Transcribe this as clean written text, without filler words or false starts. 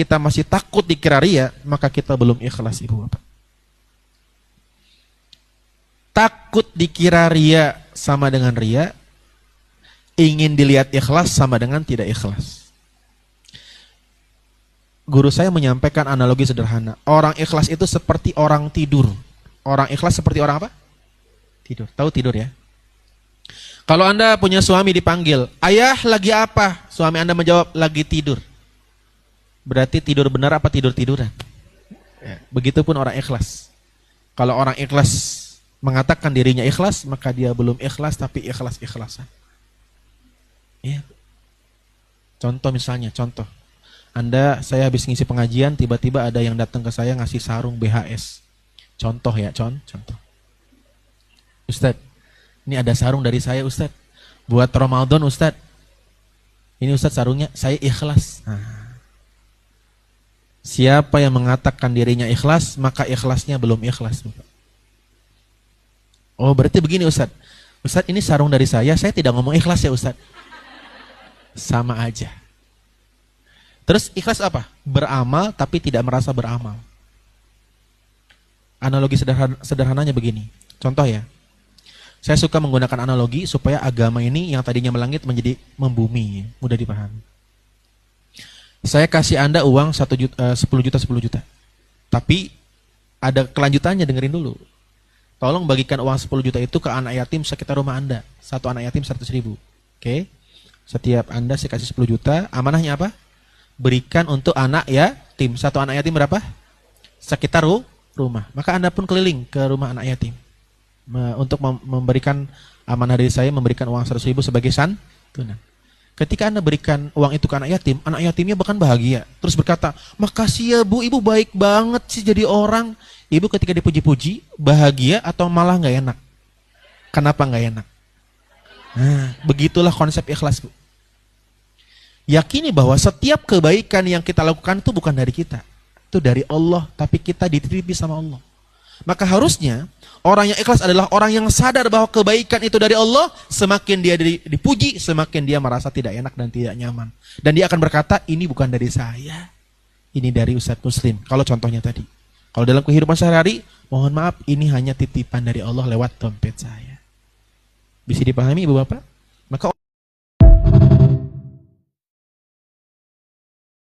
kita masih takut dikira ria, maka kita belum ikhlas, Ibu Bapak. Takut dikira ria sama dengan ria, ingin dilihat ikhlas sama dengan tidak ikhlas. Guru saya menyampaikan analogi sederhana. Orang ikhlas itu seperti orang tidur. Orang ikhlas seperti orang apa? Tidur. Tahu tidur ya? Kalau Anda punya suami dipanggil, ayah lagi apa? Suami Anda menjawab, lagi tidur. Berarti tidur benar apa tidur-tiduran? Ya, begitupun orang ikhlas. Kalau orang ikhlas mengatakan dirinya ikhlas, maka dia belum ikhlas tapi ikhlas-ikhlasan. Ya. Contoh misalnya, saya habis ngisi pengajian, tiba-tiba ada yang datang ke saya ngasih sarung BHS. Contoh ya, contoh. Ustadz, ini ada sarung dari saya Ustadz. Buat Ramadan Ustadz. Ini Ustadz sarungnya, saya ikhlas. Nah. Siapa yang mengatakan dirinya ikhlas, maka ikhlasnya belum ikhlas. Oh berarti begini Ustadz. Ustadz ini sarung dari saya tidak ngomong ikhlas ya Ustadz. Sama aja. Terus ikhlas apa? Beramal tapi tidak merasa beramal. Analogi sederhananya begini. Contoh ya. Saya suka menggunakan analogi supaya agama ini yang tadinya melangit menjadi membumi. Mudah dipahami. Saya kasih Anda uang 10 juta. Tapi ada kelanjutannya, dengerin dulu. Tolong bagikan uang 10 juta itu ke anak yatim sekitar rumah Anda. Satu anak yatim 100.000. Oke? Setiap Anda saya kasih 10 juta, amanahnya apa? Berikan untuk anak yatim. Satu anak yatim berapa? Sekitar rumah. Maka Anda pun keliling ke rumah anak yatim. Untuk memberikan amanah dari saya, memberikan uang 100.000 sebagai santunan. Ketika Anda berikan uang itu ke anak yatimnya bahkan bahagia. Terus berkata, makasih ya Bu, Ibu baik banget sih jadi orang. Ibu ketika dipuji-puji, bahagia atau malah nggak enak? Kenapa nggak enak? Nah, begitulah konsep ikhlas, Bu. Yakini bahwa setiap kebaikan yang kita lakukan itu bukan dari kita. Itu dari Allah, tapi kita dititipi sama Allah. Maka harusnya orang yang ikhlas adalah orang yang sadar bahwa kebaikan itu dari Allah. Semakin dia dipuji, semakin dia merasa tidak enak dan tidak nyaman. Dan dia akan berkata, ini bukan dari saya, ini dari Ustadz Muslim. Kalau contohnya tadi. Kalau dalam kehidupan sehari-hari, mohon maaf, ini hanya titipan dari Allah lewat dompet saya. Bisa dipahami Ibu Bapak? Maka